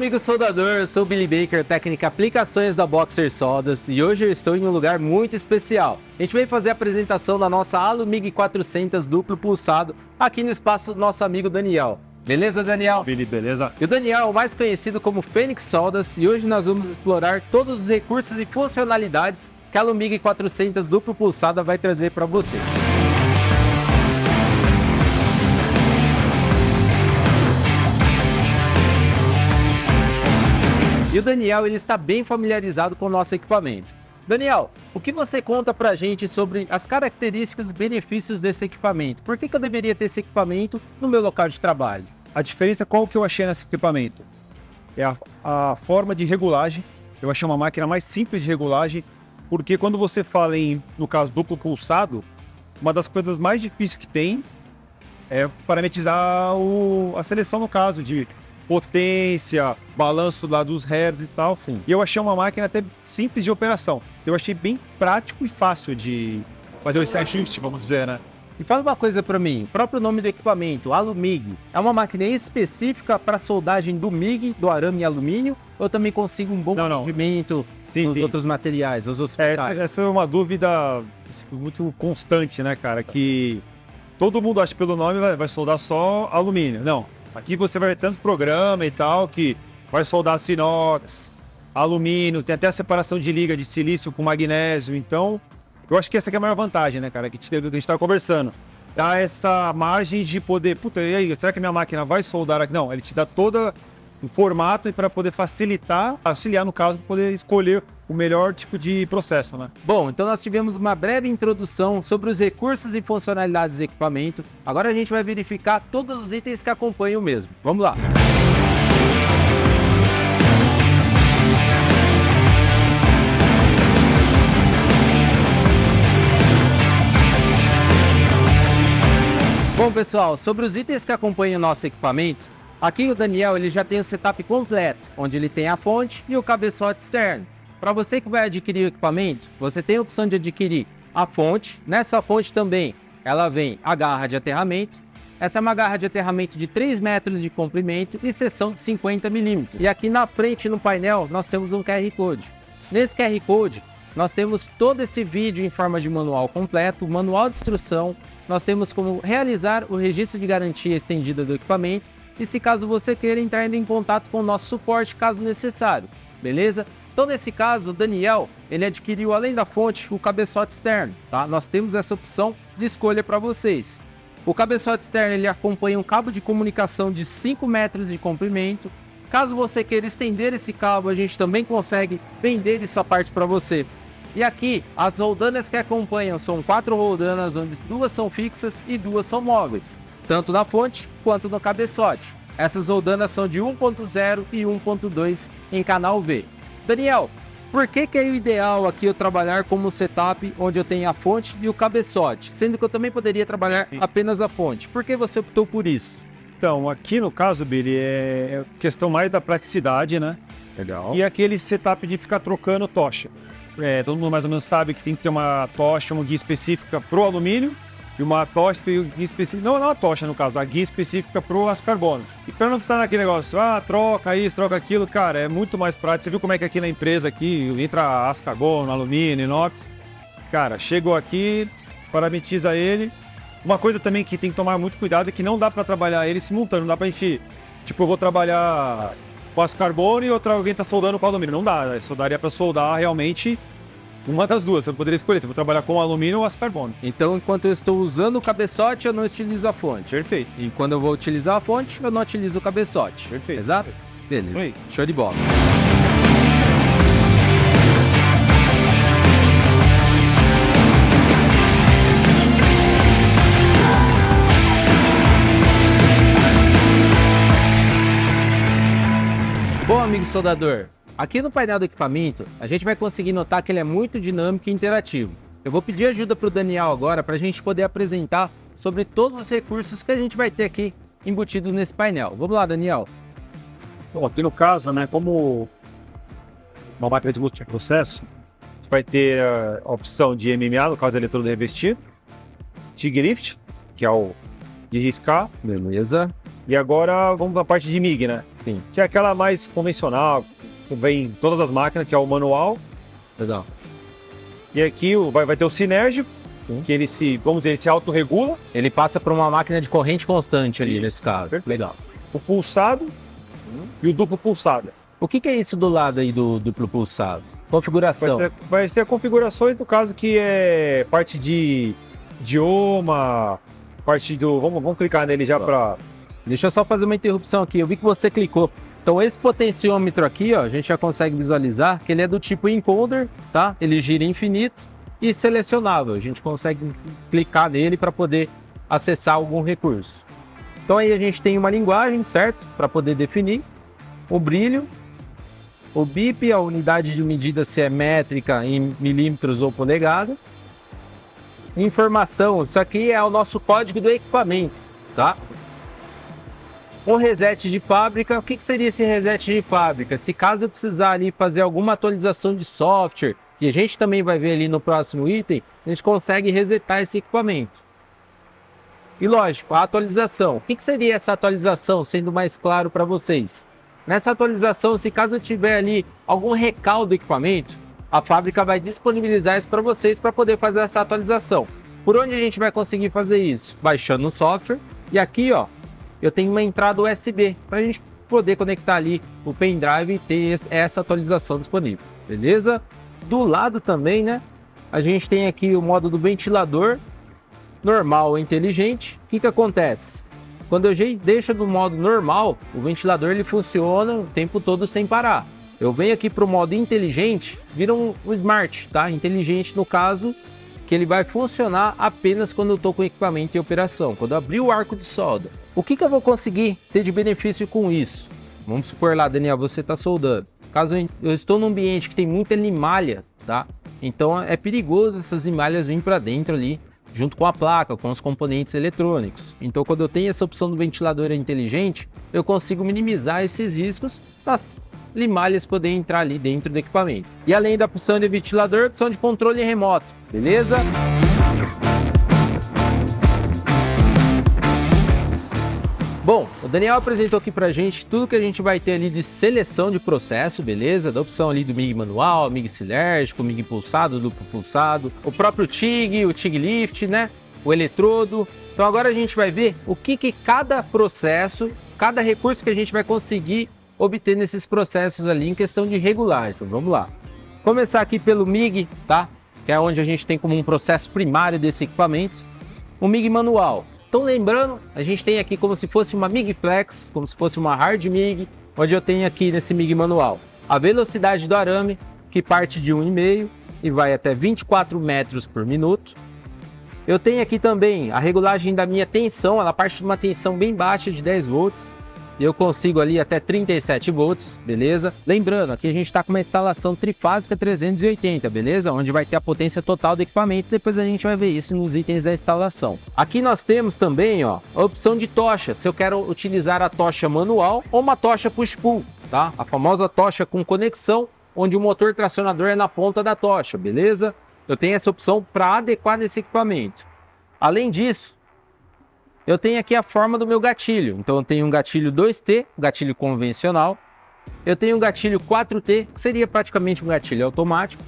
amigo soldador, eu sou o Billy Baker, técnica Aplicações da Boxer Soldas, e hoje eu estou em um lugar muito especial. A gente veio fazer a apresentação da nossa Alumig 400 duplo pulsado aqui no espaço do nosso amigo Daniel. Beleza, Daniel? Billy, beleza? E o Daniel é o mais conhecido como Fênix Soldas, e hoje nós vamos explorar todos os recursos e funcionalidades que a Alumig 400 duplo pulsada vai trazer para você. E o Daniel, ele está bem familiarizado com o nosso equipamento. Daniel, o que você conta pra gente sobre as características e benefícios desse equipamento? Por que eu deveria ter esse equipamento no meu local de trabalho? A diferença, qual que eu achei nesse equipamento? É a forma de regulagem. Eu achei uma máquina mais simples de regulagem, porque quando você fala no caso, duplo pulsado, uma das coisas mais difíceis que tem é parametrizar a seleção, no caso, de potência, balanço lá dos hertz e tal. Sim. E eu achei uma máquina até simples de operação. Eu achei bem prático e fácil de fazer esse ajuste, vamos dizer, né? E fala uma coisa pra mim, o próprio nome do equipamento, Alumig, é uma máquina específica para soldagem do MIG, do arame e alumínio, ou eu também consigo um bom rendimento nos outros materiais, os outros metais? Essa é uma dúvida muito constante, né, cara? Que todo mundo acha que pelo nome vai soldar só alumínio. Não. Aqui você vai ver tantos programas e tal que vai soldar inox, alumínio, tem até a separação de liga de silício com magnésio. Então, eu acho que essa aqui é a maior vantagem, né, cara? Que a gente estava conversando. Dá essa margem de poder... Puta, e aí, será que a minha máquina vai soldar aqui? Não, ele te dá todo o formato para poder facilitar, auxiliar no caso, para poder escolher o melhor tipo de processo, né? Bom, então nós tivemos uma breve introdução sobre os recursos e funcionalidades do equipamento. Agora a gente vai verificar todos os itens que acompanham o mesmo. Vamos lá! Bom, pessoal, sobre os itens que acompanham o nosso equipamento, aqui o Daniel ele já tem o setup completo, onde ele tem a fonte e o cabeçote externo. Para você que vai adquirir o equipamento, você tem a opção de adquirir a fonte. Nessa fonte também, ela vem a garra de aterramento. Essa é uma garra de aterramento de 3 metros de comprimento e seção de 50 milímetros. E aqui na frente, no painel, nós temos um QR Code. Nesse QR Code, nós temos todo esse vídeo em forma de manual completo, manual de instrução. Nós temos como realizar o registro de garantia estendida do equipamento. E se caso você queira entrar em contato com o nosso suporte, caso necessário. Beleza? Então, nesse caso, o Daniel, ele adquiriu, além da fonte, o cabeçote externo, tá? Nós temos essa opção de escolha para vocês. O cabeçote externo, ele acompanha um cabo de comunicação de 5 metros de comprimento. Caso você queira estender esse cabo, a gente também consegue vender essa parte para você. E aqui, as roldanas que acompanham são 4 roldanas, onde 2 são fixas e 2 são móveis, tanto na fonte quanto no cabeçote. Essas roldanas são de 1.0 e 1.2 em canal V. Daniel, por que é o ideal aqui eu trabalhar como setup onde eu tenho a fonte e o cabeçote, sendo que eu também poderia trabalhar apenas a fonte? Por que você optou por isso? Então, aqui no caso, Billy, é questão mais da praticidade, né? Legal. E aquele setup de ficar trocando tocha. Todo mundo mais ou menos sabe que tem que ter uma tocha, uma guia específica pro alumínio e uma tocha e guia específica, não a tocha no caso, a guia específica pro aço carbono. E para não estar naquele negócio, troca isso, troca aquilo, cara, é muito mais prático. Você viu como é que aqui na empresa aqui entra aço carbono, alumínio, inox. Cara, chegou aqui, parametriza ele. Uma coisa também que tem que tomar muito cuidado é que não dá para trabalhar ele simultâneo, não dá pra gente, tipo, eu vou trabalhar com aço carbono e alguém tá soldando com alumínio. Não dá, só daria para soldar realmente uma das duas. Você poderia escolher se eu vou trabalhar com alumínio ou aço carbono. Então, enquanto eu estou usando o cabeçote, eu não utilizo a fonte. Perfeito. E quando eu vou utilizar a fonte, eu não utilizo o cabeçote. Perfeito. Exato? Beleza. Oi. Show de bola. Bom, amigo soldador, aqui no painel do equipamento, a gente vai conseguir notar que ele é muito dinâmico e interativo. Eu vou pedir ajuda para o Daniel agora para a gente poder apresentar sobre todos os recursos que a gente vai ter aqui embutidos nesse painel. Vamos lá, Daniel. Bom, aqui no caso, né, como uma máquina de multiprocesso, vai ter a opção de MMA, no caso eletrodo revestido, TIG Lift, que é o de riscar, Beleza. E agora vamos para a parte de MIG, né? Sim. Que é aquela mais convencional, que vem em todas as máquinas, que é o manual. Legal. E aqui vai ter o sinérgico, Sim. que ele vamos dizer, ele se autorregula. Ele passa por uma máquina de corrente constante ali, nesse caso. Perfeito. Legal. O pulsado e o duplo pulsado. O que é isso do lado aí do duplo pulsado? Configuração. Vai ser configurações, no caso, que é parte de idioma, parte do... Vamos clicar nele já para... Deixa eu só fazer uma interrupção aqui. Eu vi que você clicou. Então esse potenciômetro aqui, ó, a gente já consegue visualizar que ele é do tipo encoder, tá? Ele gira infinito e selecionável. A gente consegue clicar nele para poder acessar algum recurso. Então aí a gente tem uma linguagem, certo? Para poder definir o brilho, o BIP, a unidade de medida se é métrica em milímetros ou polegada. Informação, isso aqui é o nosso código do equipamento, tá? Um reset de fábrica, o que seria esse reset de fábrica? Se caso eu precisar ali fazer alguma atualização de software, que a gente também vai ver ali no próximo item, a gente consegue resetar esse equipamento. E lógico, a atualização. O que seria essa atualização, sendo mais claro para vocês? Nessa atualização, se caso eu tiver ali algum recalque do equipamento, a fábrica vai disponibilizar isso para vocês para poder fazer essa atualização. Por onde a gente vai conseguir fazer isso? Baixando o software. E aqui, ó, eu tenho uma entrada USB para a gente poder conectar ali o pendrive e ter essa atualização disponível, beleza? Do lado também, né, a gente tem aqui o modo do ventilador, normal ou inteligente. O que acontece? Quando eu deixo do modo normal, o ventilador ele funciona o tempo todo sem parar. Eu venho aqui para o modo inteligente, vira um smart, tá? Inteligente no caso, que ele vai funcionar apenas quando eu estou com o equipamento em operação, quando eu abrir o arco de solda. O que eu vou conseguir ter de benefício com isso? Vamos supor lá, Daniel, você está soldando. Caso eu estou num ambiente que tem muita limalha, tá? Então é perigoso essas limalhas virem para dentro ali, junto com a placa, com os componentes eletrônicos. Então quando eu tenho essa opção do ventilador inteligente, eu consigo minimizar esses riscos das limalhas poderem entrar ali dentro do equipamento. E além da opção de ventilador, opção de controle remoto, beleza? Bom, o Daniel apresentou aqui pra gente tudo que a gente vai ter ali de seleção de processo, beleza? Da opção ali do MIG manual, MIG silérgico, MIG pulsado, duplo pulsado, o próprio TIG, o TIG lift, né? O eletrodo. Então agora a gente vai ver o que cada processo, cada recurso que a gente vai conseguir obter nesses processos ali em questão de regulagem. Então, vamos lá. Começar aqui pelo MIG, tá? Que é onde a gente tem como um processo primário desse equipamento. O MIG manual. Então lembrando, a gente tem aqui como se fosse uma MIG Flex, como se fosse uma Hard MIG, onde eu tenho aqui nesse MIG manual a velocidade do arame, que parte de 1,5 e vai até 24 metros por minuto. Eu tenho aqui também a regulagem da minha tensão, ela parte de uma tensão bem baixa de 10 volts. E eu consigo ali até 37 volts, beleza? Lembrando, aqui a gente está com uma instalação trifásica 380, beleza? Onde vai ter a potência total do equipamento, depois a gente vai ver isso nos itens da instalação. Aqui nós temos também, ó, a opção de tocha, se eu quero utilizar a tocha manual ou uma tocha push-pull, tá? A famosa tocha com conexão, onde o motor tracionador é na ponta da tocha, beleza? Eu tenho essa opção para adequar nesse equipamento. Além disso, eu tenho aqui a forma do meu gatilho. Então eu tenho um gatilho 2T, gatilho convencional. Eu tenho um gatilho 4T, que seria praticamente um gatilho automático.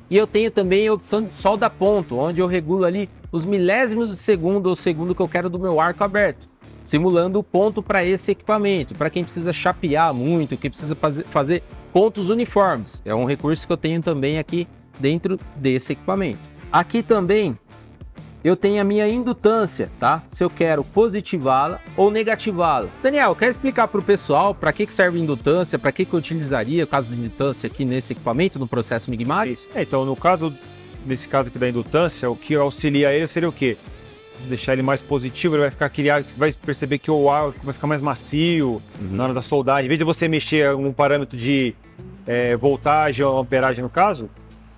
E eu tenho também a opção de solda ponto, onde eu regulo ali os milésimos de segundo ou segundo que eu quero do meu arco aberto, simulando o ponto para esse equipamento, para quem precisa chapear muito, que precisa fazer pontos uniformes. É um recurso que eu tenho também aqui dentro desse equipamento. Aqui também eu tenho a minha indutância, tá? Se eu quero positivá-la ou negativá-la. Daniel, quer explicar para o pessoal para que serve a indutância, para que eu utilizaria o caso da indutância aqui nesse equipamento, no processo MIG-MAG? Então, nesse caso aqui da indutância, o que auxilia ele seria o quê? Deixar ele mais positivo, ele vai ficar aquele ar, você vai perceber que o ar vai ficar mais macio na hora da soldagem. Em vez de você mexer um parâmetro de voltagem ou amperagem no caso,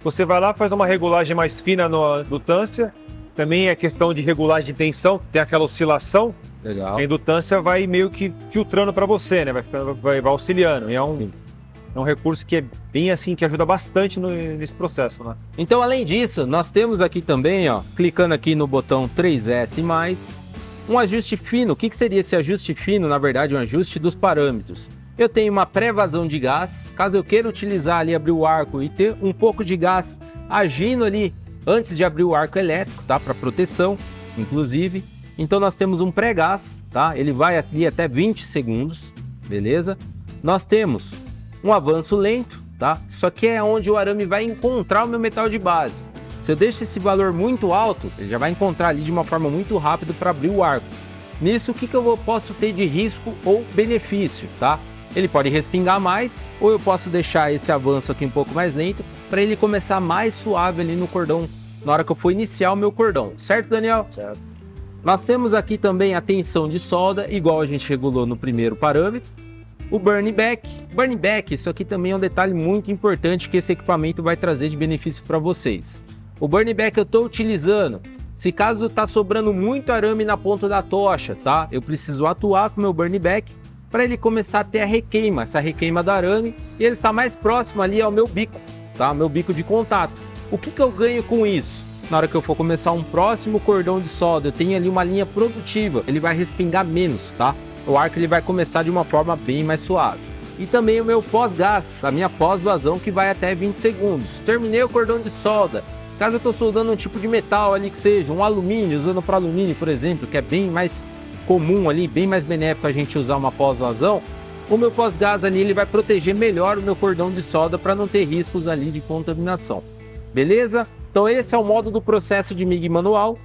você vai lá, faz uma regulagem mais fina na indutância. Também é questão de regulagem de tensão, tem aquela oscilação. Legal. A indutância vai meio que filtrando para você, né? Vai auxiliando. E é um recurso que é bem assim, que ajuda bastante nesse processo, né? Então, além disso, nós temos aqui também, ó, clicando aqui no botão 3S+, Um ajuste fino, o que seria esse ajuste fino? Na verdade, um ajuste dos parâmetros. Eu tenho uma pré-vazão de gás, caso eu queira utilizar ali, abrir o arco e ter um pouco de gás agindo ali antes de abrir o arco elétrico, tá? Para proteção, inclusive. Então nós temos um pré-gás, tá? Ele vai ali até 20 segundos, beleza? Nós temos um avanço lento, tá? Isso aqui é onde o arame vai encontrar o meu metal de base. Se eu deixo esse valor muito alto, ele já vai encontrar ali de uma forma muito rápida para abrir o arco. Nisso, o que eu posso ter de risco ou benefício, tá? Ele pode respingar mais, ou eu posso deixar esse avanço aqui um pouco mais lento, para ele começar mais suave ali no cordão, na hora que eu for iniciar o meu cordão. Certo, Daniel? Certo. Nós temos aqui também a tensão de solda, igual a gente regulou no primeiro parâmetro. O burn back. Burn back, isso aqui também é um detalhe muito importante que esse equipamento vai trazer de benefício para vocês. O burn back eu estou utilizando, se caso está sobrando muito arame na ponta da tocha, tá? Eu preciso atuar com o meu burn back para ele começar a ter a requeima, essa requeima do arame, e ele está mais próximo ali ao meu bico, tá? Meu bico de contato. O que eu ganho com isso? Na hora que eu for começar um próximo cordão de solda, eu tenho ali uma linha produtiva, ele vai respingar menos, tá? O arco ele vai começar de uma forma bem mais suave. E também o meu pós-gás, a minha pós-vazão, que vai até 20 segundos. Terminei o cordão de solda. Caso eu estou soldando um tipo de metal ali que seja um alumínio, usando para alumínio, por exemplo, que é bem mais comum ali, bem mais benéfico a gente usar uma pós-vazão, o meu pós-gás ali ele vai proteger melhor o meu cordão de solda para não ter riscos ali de contaminação. Beleza? Então esse é o modo do processo de MIG manual.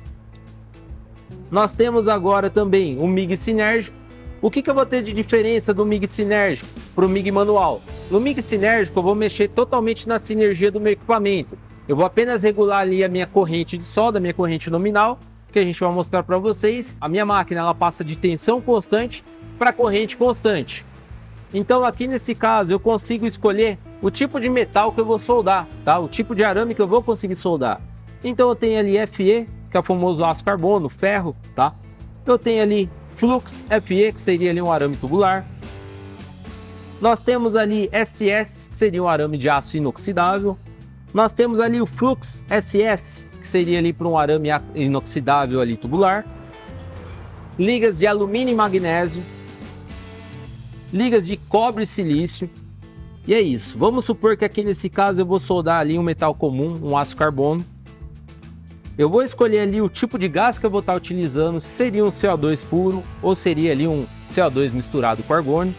Nós temos agora também o MIG sinérgico. O que eu vou ter de diferença do MIG sinérgico para o MIG manual? No MIG sinérgico eu vou mexer totalmente na sinergia do meu equipamento. Eu vou apenas regular ali a minha corrente de solda, a minha corrente nominal, que a gente vai mostrar para vocês. A minha máquina ela passa de tensão constante para corrente constante. Então aqui nesse caso eu consigo escolher o tipo de metal que eu vou soldar, tá? O tipo de arame que eu vou conseguir soldar. Então eu tenho ali FE, que é o famoso aço carbono, ferro, tá? Eu tenho ali Flux FE, que seria ali um arame tubular. Nós temos ali SS, que seria um arame de aço inoxidável. Nós temos ali o Flux SS, que seria ali para um arame inoxidável ali tubular. Ligas de alumínio e magnésio. Ligas de cobre e silício. E é isso. Vamos supor que aqui nesse caso eu vou soldar ali um metal comum, um aço carbono. Eu vou escolher ali o tipo de gás que eu vou estar utilizando, se seria um CO2 puro ou seria ali um CO2 misturado com argônio.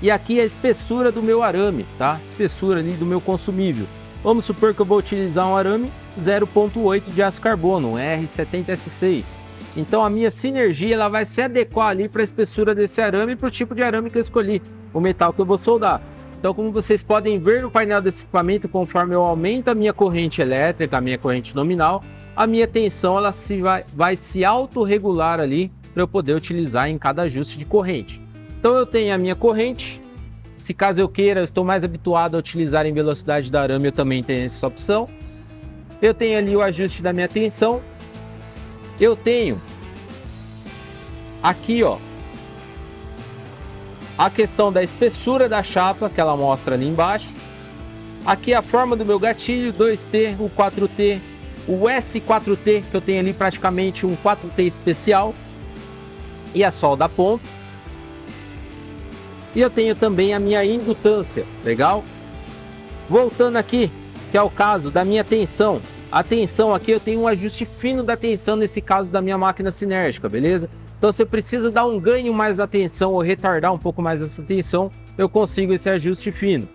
E aqui a espessura do meu arame, tá? Espessura ali do meu consumível. Vamos supor que eu vou utilizar um arame 0.8 de aço carbono, um R70S6. Então a minha sinergia ela vai se adequar ali para a espessura desse arame e para o tipo de arame que eu escolhi, o metal que eu vou soldar. Então como vocês podem ver no painel desse equipamento, conforme eu aumento a minha corrente elétrica, a minha corrente nominal, a minha tensão ela vai se autorregular ali para eu poder utilizar em cada ajuste de corrente. Então eu tenho a minha corrente, se caso eu queira, eu estou mais habituado a utilizar em velocidade da arame, eu também tenho essa opção. Eu tenho ali o ajuste da minha tensão. Eu tenho aqui, ó, a questão da espessura da chapa, que ela mostra ali embaixo. Aqui a forma do meu gatilho, 2T, o 4T, o S4T, que eu tenho ali praticamente um 4T especial. E a solda a ponto. E eu tenho também a minha indutância, legal? Voltando aqui, que é o caso da minha tensão. A tensão aqui eu tenho um ajuste fino da tensão nesse caso da minha máquina sinérgica, beleza? Então se eu preciso dar um ganho mais na tensão ou retardar um pouco mais essa tensão, eu consigo esse ajuste fino.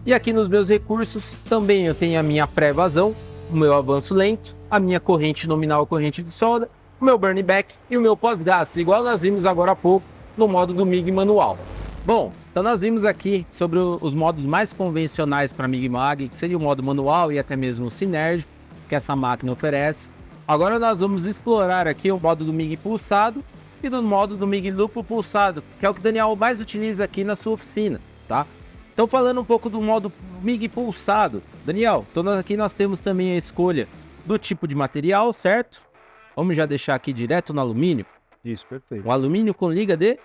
E aqui nos meus recursos também eu tenho a minha pré-vazão, o meu avanço lento, a minha corrente nominal, corrente de solda, o meu burn back e o meu pós-gás, igual nós vimos agora há pouco no modo do MIG manual. Bom, então nós vimos aqui sobre os modos mais convencionais para MIG Mag, que seria o modo manual e até mesmo o sinérgico, que essa máquina oferece. Agora nós vamos explorar aqui o modo do MIG pulsado e do modo do MIG duplo pulsado, que é o que o Daniel mais utiliza aqui na sua oficina, tá? Então falando um pouco do modo MIG pulsado, Daniel, então aqui nós temos também a escolha do tipo de material, certo? Vamos já deixar aqui direto no alumínio. Isso, perfeito. Um alumínio com liga de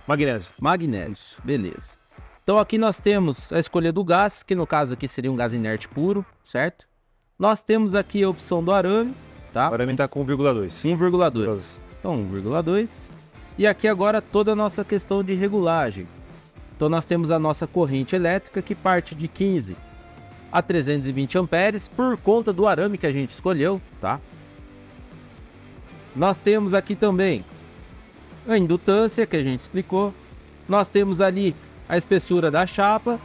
Magnésio. magnésio, beleza. Então aqui nós temos a escolha do gás, que no caso aqui seria um gás inerte puro, certo? Nós temos aqui a opção do arame, tá? O arame está com 1,2. 1,2. Então 1,2. E aqui agora toda a nossa questão de regulagem. Então nós temos a nossa corrente elétrica que parte de 15 a 320 amperes por conta do arame que a gente escolheu, tá? Nós temos aqui também a indutância que a gente explicou. Nós temos ali a espessura da chapa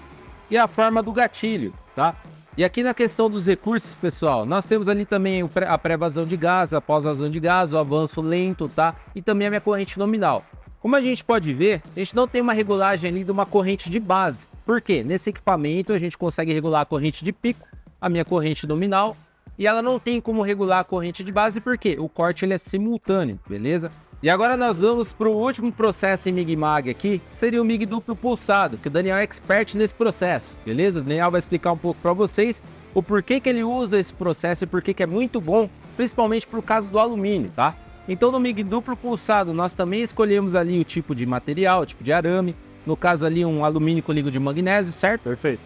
e a forma do gatilho, tá? E aqui na questão dos recursos, pessoal, nós temos ali também a pré-vazão de gás, a pós-vazão de gás, o avanço lento, tá? E também a minha corrente nominal. Como a gente pode ver, a gente não tem uma regulagem ali de uma corrente de base. Por quê? Nesse equipamento a gente consegue regular a corrente de pico, a minha corrente nominal, e ela não tem como regular a corrente de base porque o corte ele é simultâneo, beleza? E agora nós vamos para o último processo em MIG-MAG aqui, que seria o MIG duplo pulsado, que o Daniel é expert nesse processo, beleza? O Daniel vai explicar um pouco para vocês o porquê que ele usa esse processo e porquê que é muito bom, principalmente por causa do alumínio, tá? Então no MIG duplo pulsado nós também escolhemos ali o tipo de material, o tipo de arame, no caso ali um alumínio com líquido de magnésio, certo? Perfeito.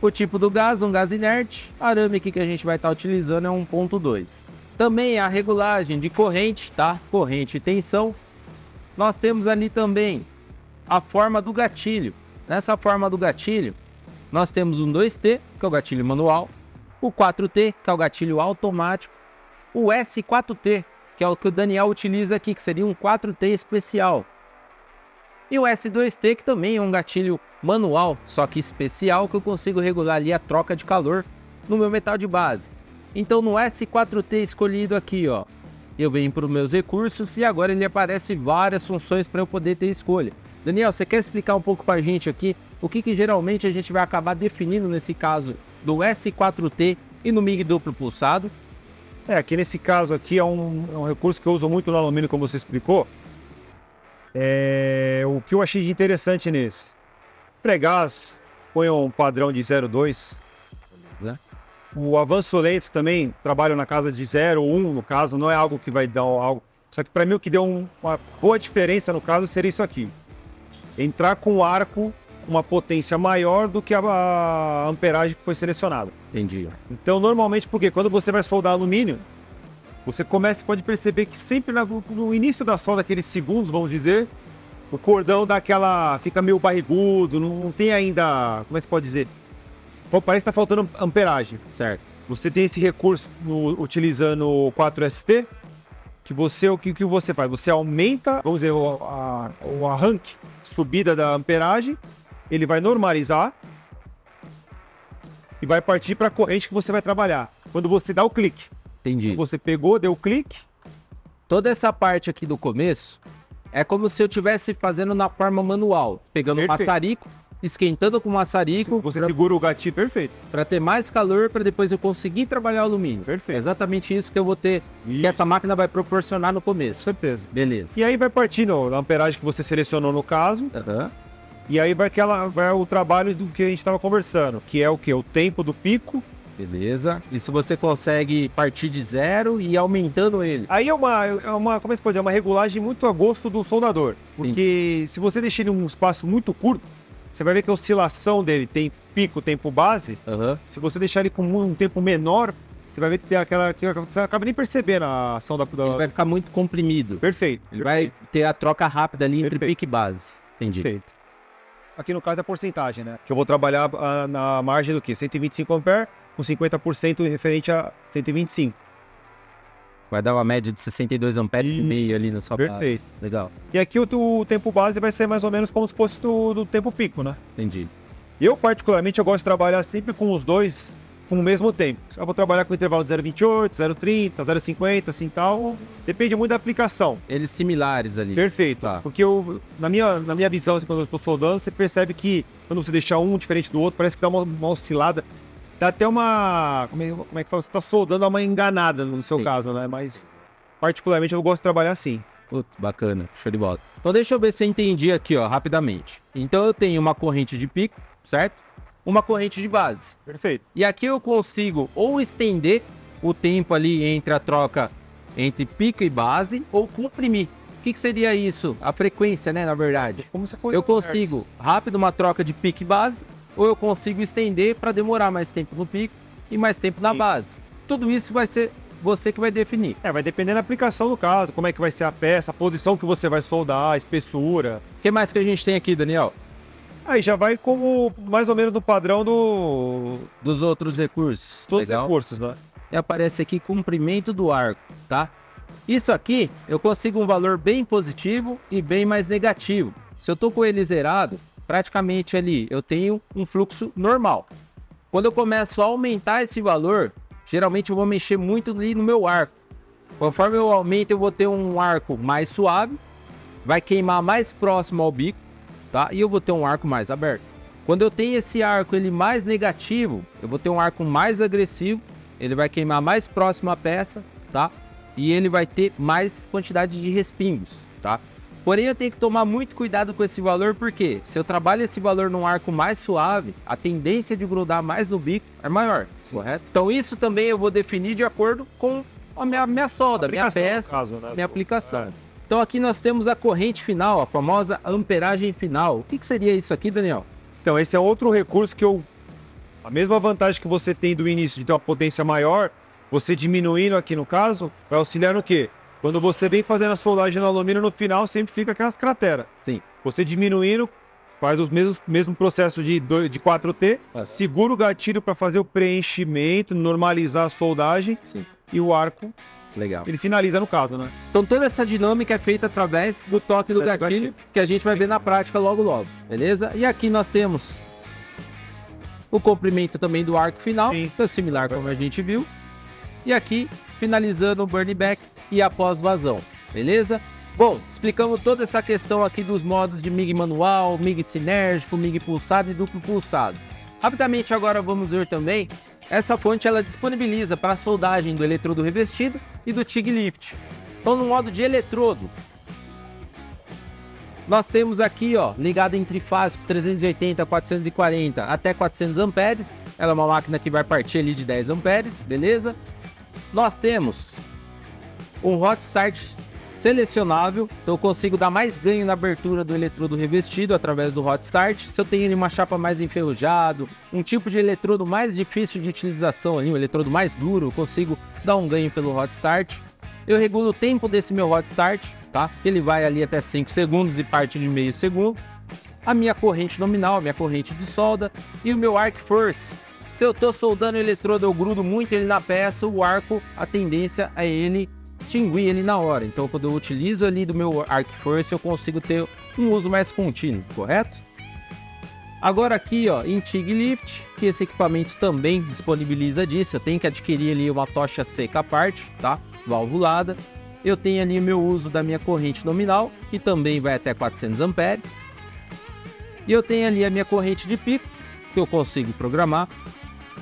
O tipo do gás, um gás inerte, arame aqui que a gente vai estar utilizando é 1.2. Também a regulagem de corrente, tá? Corrente e tensão. Nós temos ali também a forma do gatilho. Nessa forma do gatilho, nós temos um 2T, que é o gatilho manual, o 4T, que é o gatilho automático, o S4T, que é o que o Daniel utiliza aqui, que seria um 4T especial. E o S2T, que também é um gatilho manual, só que especial, que eu consigo regular ali a troca de calor no meu metal de base. Então no S4T escolhido aqui, ó, eu venho para os meus recursos e agora ele aparece várias funções para eu poder ter escolha. Daniel, você quer explicar um pouco para a gente aqui o que geralmente a gente vai acabar definindo nesse caso do S4T e no MIG duplo pulsado? Aqui nesse caso aqui é um recurso que eu uso muito no alumínio, como você explicou. O que eu achei de interessante nesse. Pré-gás, põe um padrão de 0,2. Beleza. O avanço lento também, trabalho na casa de 0,1 no caso, não é algo que vai dar algo. Só que para mim o que deu uma boa diferença no caso seria isso aqui. Entrar com o arco uma potência maior do que a amperagem que foi selecionada. Entendi. Então, normalmente, porque quando você vai soldar alumínio, você pode perceber que sempre no início da solda, aqueles segundos, vamos dizer, o cordão fica meio barrigudo, não tem ainda, como é que se pode dizer? Parece que está faltando amperagem. Certo. Você tem esse recurso utilizando o 4ST, o que você faz? Você aumenta, vamos dizer, o arranque, subida da amperagem, ele vai normalizar e vai partir para a corrente que você vai trabalhar. Quando você dá o clique. Entendi. Você pegou, deu o clique. Toda essa parte aqui do começo é como se eu estivesse fazendo na forma manual. Pegando o maçarico, esquentando com o maçarico. Você segura o gatilho, perfeito. Para ter mais calor, para depois eu conseguir trabalhar o alumínio. Perfeito. É exatamente isso que eu vou ter, que essa máquina vai proporcionar no começo. Com certeza. Beleza. E aí vai partindo a amperagem que você selecionou no caso. Uhum. E aí vai o trabalho do que a gente estava conversando, que é o quê? O tempo do pico. Beleza. Isso você consegue partir de 0 e ir aumentando ele. Aí como é que se pode dizer? Uma regulagem muito a gosto do soldador. Porque se você deixar ele em um espaço muito curto, você vai ver que a oscilação dele tem pico, tempo base. Uhum. Se você deixar ele com um tempo menor, você vai ver que tem você acaba nem percebendo a ação da... Ele vai ficar muito comprimido. Perfeito. Ele vai ter a troca rápida ali entre Perfeito. pico e base. Entendi. Perfeito. Aqui no caso é a porcentagem, né? Que eu vou trabalhar na margem do quê? 125 amperes com 50% referente a 125. Vai dar uma média de 62 amperes e meio ali na sua base. Perfeito. Legal. E aqui o tempo base vai ser mais ou menos como se fosse do tempo pico, né? Entendi. Eu, particularmente, eu gosto de trabalhar sempre com os dois com o mesmo tempo. Eu vou trabalhar com intervalo de 0,28, 0,30, 0,50, assim tal. Depende muito da aplicação. Eles similares ali. Perfeito. Tá. Porque na minha visão, assim, quando eu estou soldando, você percebe que quando você deixar um diferente do outro, parece que dá uma oscilada. Dá até uma... Como é que fala? Você está soldando uma enganada no seu caso, né? Mas, particularmente, eu gosto de trabalhar assim. Putz, bacana. Show de bola. Então deixa eu ver se eu entendi aqui, ó, rapidamente. Então eu tenho uma corrente de pico, certo? Uma corrente de base. Perfeito. E aqui eu consigo ou estender o tempo ali entre a troca entre pico e base, ou comprimir. O que seria isso? A frequência, né, na verdade. Como se fosse Eu consigo rápido uma troca de pico e base, ou eu consigo estender para demorar mais tempo no pico e mais tempo na base. Tudo isso vai ser você que vai definir. Vai depender da aplicação do caso, como é que vai ser a peça, a posição que você vai soldar, a espessura. O que mais que a gente tem aqui, Daniel? Aí já vai como mais ou menos do padrão dos outros recursos. Todos os recursos, né? E aparece aqui comprimento do arco, tá? Isso aqui, eu consigo um valor bem positivo e bem mais negativo. Se eu tô com ele zerado, praticamente ali eu tenho um fluxo normal. Quando eu começo a aumentar esse valor, geralmente eu vou mexer muito ali no meu arco. Conforme eu aumento, eu vou ter um arco mais suave, vai queimar mais próximo ao bico, tá? E eu vou ter um arco mais aberto. Quando eu tenho esse arco ele mais negativo, eu vou ter um arco mais agressivo, ele vai queimar mais próximo à peça, tá? E ele vai ter mais quantidade de respingos, tá? Porém, eu tenho que tomar muito cuidado com esse valor, porque se eu trabalho esse valor num arco mais suave, a tendência de grudar mais no bico é maior, correto? Então isso também eu vou definir de acordo com a minha solda, minha peça, caso, né? minha aplicação. Então aqui nós temos a corrente final, a famosa amperagem final. O que seria isso aqui, Daniel? Então esse é outro recurso que a mesma vantagem que você tem do início de ter uma potência maior, você diminuindo aqui no caso, vai auxiliar no quê? Quando você vem fazendo a soldagem no alumínio, no final sempre fica aquelas crateras. Sim. Você diminuindo, faz o mesmo processo de 4T, segura o gatilho para fazer o preenchimento, normalizar a soldagem. Sim. E o arco, legal, ele finaliza no caso, né? Então toda essa dinâmica é feita através do toque do gatilho, que a gente vai ver na prática logo logo, beleza? E aqui nós temos o comprimento também do arco final, que é similar como a gente viu. E aqui, finalizando o burn back e a pós-vazão, beleza? Bom, explicamos toda essa questão aqui dos modos de MIG manual, MIG sinérgico, MIG pulsado e duplo pulsado. Rapidamente agora vamos ver também, essa fonte ela disponibiliza para a soldagem do eletrodo revestido e do TIG lift. Então no modo de eletrodo, nós temos aqui, ó, ligado em trifásico 380, 440 até 400 amperes. Ela é uma máquina que vai partir ali de 10 amperes, beleza? Nós temos um hot start selecionável, então eu consigo dar mais ganho na abertura do eletrodo revestido através do hot start. Se eu tenho uma chapa mais enferrujado, um tipo de eletrodo mais difícil de utilização, um eletrodo mais duro, eu consigo dar um ganho pelo hot start. Eu regulo o tempo desse meu hot start, tá? Ele vai ali até 5 segundos e parte de meio segundo. A minha corrente nominal, a minha corrente de solda e o meu arc force. Se eu tô soldando o eletrodo, eu grudo muito ele na peça, o arco, a tendência é ele extinguir ele na hora. Então, quando eu utilizo ali do meu arc force, eu consigo ter um uso mais contínuo, correto? Agora aqui, ó, em TIG lift, que esse equipamento também disponibiliza disso, eu tenho que adquirir ali uma tocha seca à parte, tá? Valvulada. Eu tenho ali o meu uso da minha corrente nominal, que também vai até 400 amperes. E eu tenho ali a minha corrente de pico, que eu consigo programar,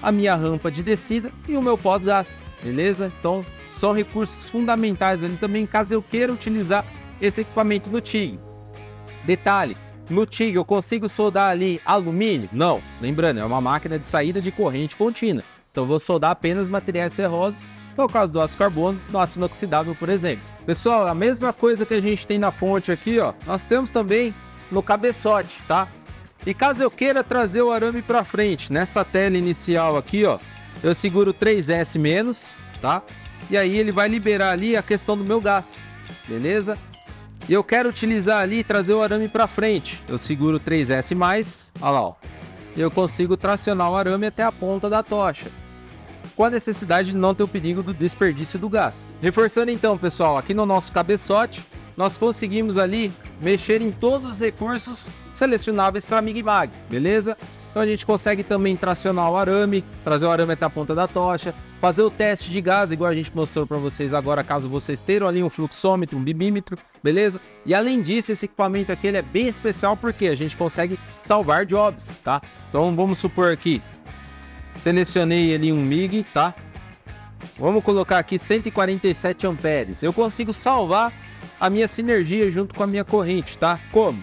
a minha rampa de descida e o meu pós-gás, beleza? Então, são recursos fundamentais ali também, caso eu queira utilizar esse equipamento no TIG. Detalhe, no TIG eu consigo soldar ali alumínio? Não, lembrando, é uma máquina de saída de corrente contínua. Então, eu vou soldar apenas materiais ferrosos, que é o caso do aço carbono, do aço inoxidável, por exemplo. Pessoal, a mesma coisa que a gente tem na fonte aqui, ó, nós temos também no cabeçote, tá? E caso eu queira trazer o arame para frente, nessa tela inicial aqui, ó, eu seguro 3S-, tá? E aí ele vai liberar ali a questão do meu gás, beleza? E eu quero utilizar ali e trazer o arame para frente. Eu seguro 3S+, olha lá, ó. E eu consigo tracionar o arame até a ponta da tocha, com a necessidade de não ter o perigo do desperdício do gás. Reforçando então, pessoal, aqui no nosso cabeçote, nós conseguimos ali mexer em todos os recursos selecionáveis para MIG Mag, beleza? Então a gente consegue também tracionar o arame, trazer o arame até a ponta da tocha, fazer o teste de gás, igual a gente mostrou para vocês agora, caso vocês tenham ali um fluxômetro, um bimímetro, beleza? E além disso, esse equipamento aqui ele é bem especial porque a gente consegue salvar jobs, tá? Então vamos supor aqui, selecionei ali um MIG, tá? Vamos colocar aqui 147 amperes. Eu consigo salvar a minha sinergia junto com a minha corrente, tá? Como?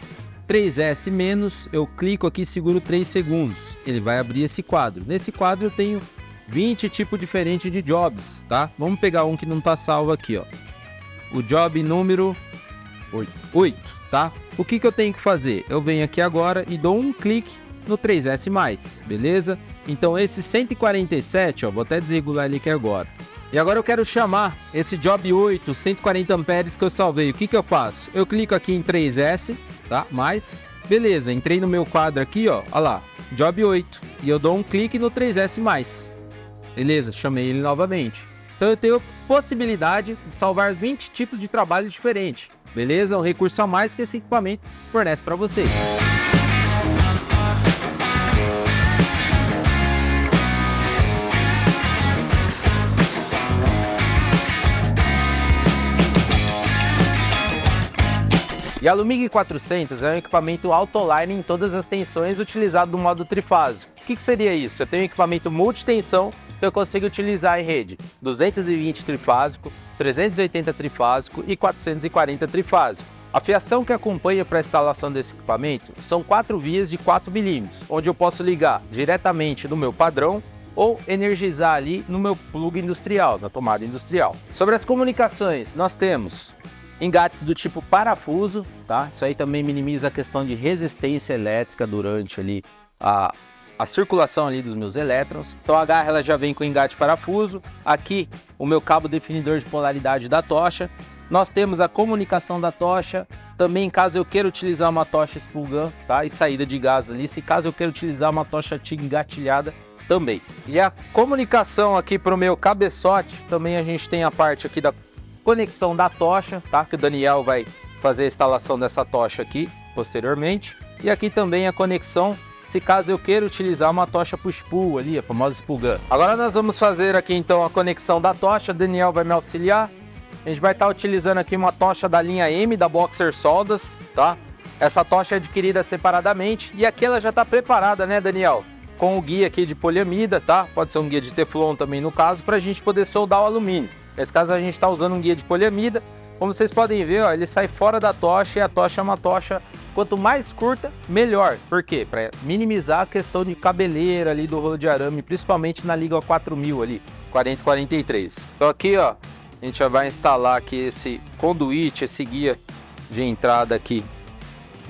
3S-, eu clico aqui e seguro 3 segundos. Ele vai abrir esse quadro. Nesse quadro eu tenho 20 tipos diferentes de jobs, tá? Vamos pegar um que não tá salvo aqui, ó. O job número 8, tá? O que eu tenho que fazer? Eu venho aqui agora e dou um clique no 3S+, beleza? Então esse 147, ó, vou até desregular ele aqui agora. E agora eu quero chamar esse Job 8, 140 amperes que eu salvei. O que que eu faço? Eu clico aqui em 3S, tá? Mais. Beleza, entrei no meu quadro aqui, ó. Olha lá, Job 8. E eu dou um clique no 3S mais. Beleza, chamei ele novamente. Então eu tenho possibilidade de salvar 20 tipos de trabalho diferentes. Beleza? Um recurso a mais que esse equipamento fornece para vocês. E a Lumig 400 é um equipamento autoline em todas as tensões utilizado no modo trifásico. O que seria isso? Eu tenho um equipamento multitensão que eu consigo utilizar em rede 220 trifásico, 380 trifásico e 440 trifásico. A fiação que acompanha para a instalação desse equipamento são 4 vias de 4 mm, onde eu posso ligar diretamente no meu padrão ou energizar ali no meu plug industrial, na tomada industrial. Sobre as comunicações, nós temos engates do tipo parafuso, tá? Isso aí também minimiza a questão de resistência elétrica durante ali a circulação ali dos meus elétrons. Então a garra ela já vem com engate parafuso. Aqui o meu cabo definidor de polaridade da tocha. Nós temos a comunicação da tocha. Também caso eu queira utilizar uma tocha spool gun, tá? E saída de gás ali. Se caso eu queira utilizar uma tocha TIG engatilhada também. E a comunicação aqui para o meu cabeçote, também a gente tem a parte aqui da conexão da tocha, tá? Que o Daniel vai fazer a instalação dessa tocha aqui posteriormente. E aqui também a conexão, se caso eu queira utilizar uma tocha push-pull ali, a famosa spool gun. Agora nós vamos fazer aqui então a conexão da tocha, o Daniel vai me auxiliar. A gente vai estar utilizando aqui uma tocha da linha M da Boxer Soldas, tá? Essa tocha é adquirida separadamente e aqui ela já está preparada, né, Daniel? Com o guia aqui de poliamida, tá? Pode ser um guia de Teflon também no caso, para a gente poder soldar o alumínio. Nesse caso a gente está usando um guia de poliamida. Como vocês podem ver, ó, ele sai fora da tocha e a tocha é uma tocha, quanto mais curta, melhor. Por quê? Para minimizar a questão de cabeleira ali do rolo de arame, principalmente na liga 4000 ali, 4043. Então aqui, ó, a gente já vai instalar aqui esse conduíte, esse guia de entrada aqui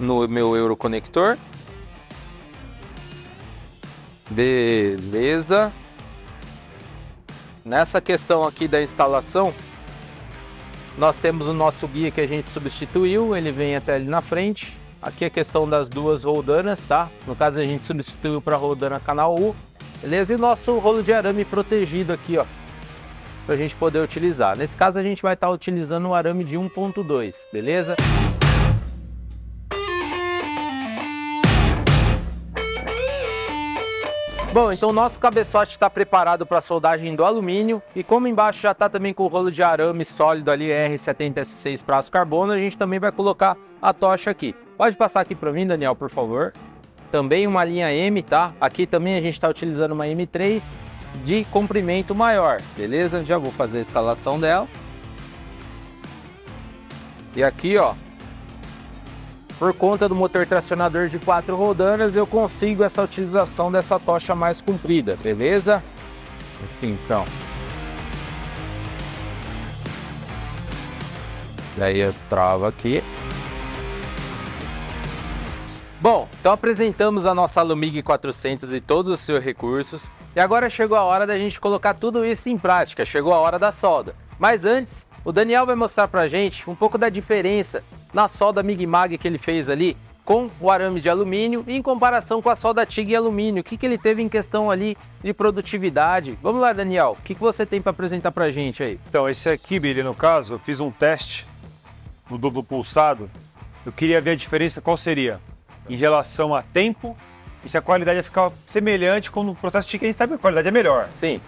no meu Euroconector. Beleza. Nessa questão aqui da instalação, nós temos o nosso guia que a gente substituiu, ele vem até ali na frente. Aqui a questão das duas roldanas, tá? No caso a gente substituiu para a roldana canal U, beleza? E o nosso rolo de arame protegido aqui, ó, para a gente poder utilizar. Nesse caso a gente vai estar utilizando o arame de 1.2, beleza? Bom, então o nosso cabeçote está preparado para a soldagem do alumínio e como embaixo já está também com o rolo de arame sólido ali R70S6 para aço carbono, a gente também vai colocar a tocha aqui. Pode passar aqui para mim, Daniel, por favor. Também uma linha M, tá? Aqui também a gente está utilizando uma M3 de comprimento maior, beleza? Já vou fazer a instalação dela. E aqui, ó, por conta do motor tracionador de 4 rodanas, eu consigo essa utilização dessa tocha mais comprida, beleza? Então. Daí eu travo aqui. Bom, então apresentamos a nossa Lumig 400 e todos os seus recursos. E agora chegou a hora da gente colocar tudo isso em prática, chegou a hora da solda. Mas antes, o Daniel vai mostrar pra gente um pouco da diferença na solda Mig-Mag que ele fez ali com o arame de alumínio em comparação com a solda TIG e alumínio. O que ele teve em questão ali de produtividade? Vamos lá, Daniel, o que você tem para apresentar pra gente aí? Então, esse aqui, Billy, no caso, eu fiz um teste no duplo pulsado. Eu queria ver a diferença, qual seria em relação a tempo e se a qualidade ia ficar semelhante com o processo TIG, a gente sabe que a qualidade é melhor. Sim.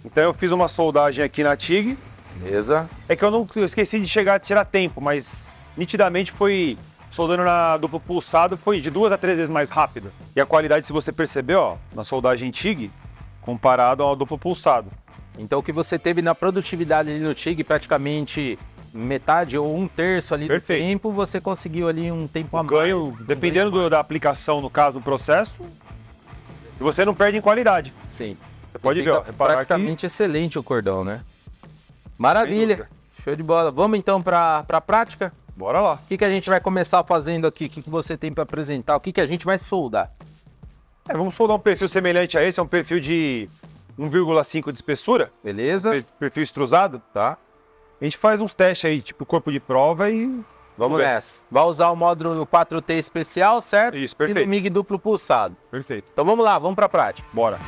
Então eu fiz uma soldagem aqui na TIG. Beleza. É que eu esqueci de chegar a tirar tempo, mas nitidamente foi soldando na duplo pulsado, foi de 2 a 3 vezes mais rápido. E a qualidade, se você perceber, ó, na soldagem TIG, comparado ao duplo pulsado. Então o que você teve na produtividade ali no TIG, praticamente metade ou 1/3 ali Perfeito. do tempo, você conseguiu ali um tempo a mais. Ganho, dependendo da aplicação, no caso, do processo, e você não perde em qualidade. Sim. Você pode ver, ó, reparar praticamente excelente o cordão, né? Maravilha. Show de bola. Vamos então para a prática? Bora lá. O que a gente vai começar fazendo aqui? O que você tem para apresentar? O que a gente vai soldar? Vamos soldar um perfil semelhante a esse, é um perfil de 1,5 de espessura, Beleza? perfil extrusado, Tá. a gente faz uns testes aí, tipo corpo de prova e... Vamos nessa. Vai usar o módulo 4T especial, certo? Isso, E perfeito. no MIG duplo pulsado. Perfeito. Então vamos lá, vamos para a prática. Bora.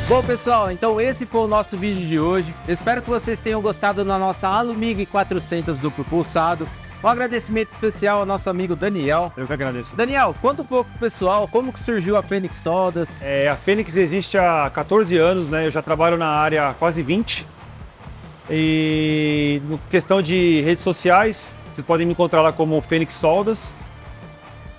Bom, pessoal, então esse foi o nosso vídeo de hoje. Espero que vocês tenham gostado da nossa Alumig 400 duplo pulsado. Um agradecimento especial ao nosso amigo Daniel. Eu que agradeço. Daniel, conta um pouco pro pessoal como que surgiu a Fênix Soldas. A Fênix existe há 14 anos, né? Eu já trabalho na área há quase 20. E no questão de redes sociais, vocês podem me encontrar lá como Fênix Soldas.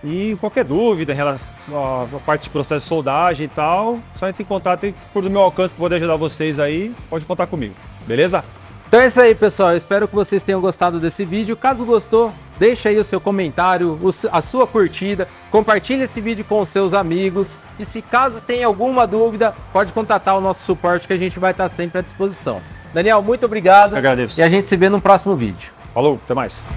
E qualquer dúvida em relação à parte de processo de soldagem e tal, só entre em contato e por do meu alcance para poder ajudar vocês aí, pode contar comigo, beleza? Então é isso aí, pessoal. Eu espero que vocês tenham gostado desse vídeo. Caso gostou, deixa aí o seu comentário, a sua curtida, compartilhe esse vídeo com os seus amigos. E se caso tenha alguma dúvida, pode contatar o nosso suporte que a gente vai estar sempre à disposição. Daniel, muito obrigado. Eu agradeço. E a gente se vê no próximo vídeo. Falou, até mais.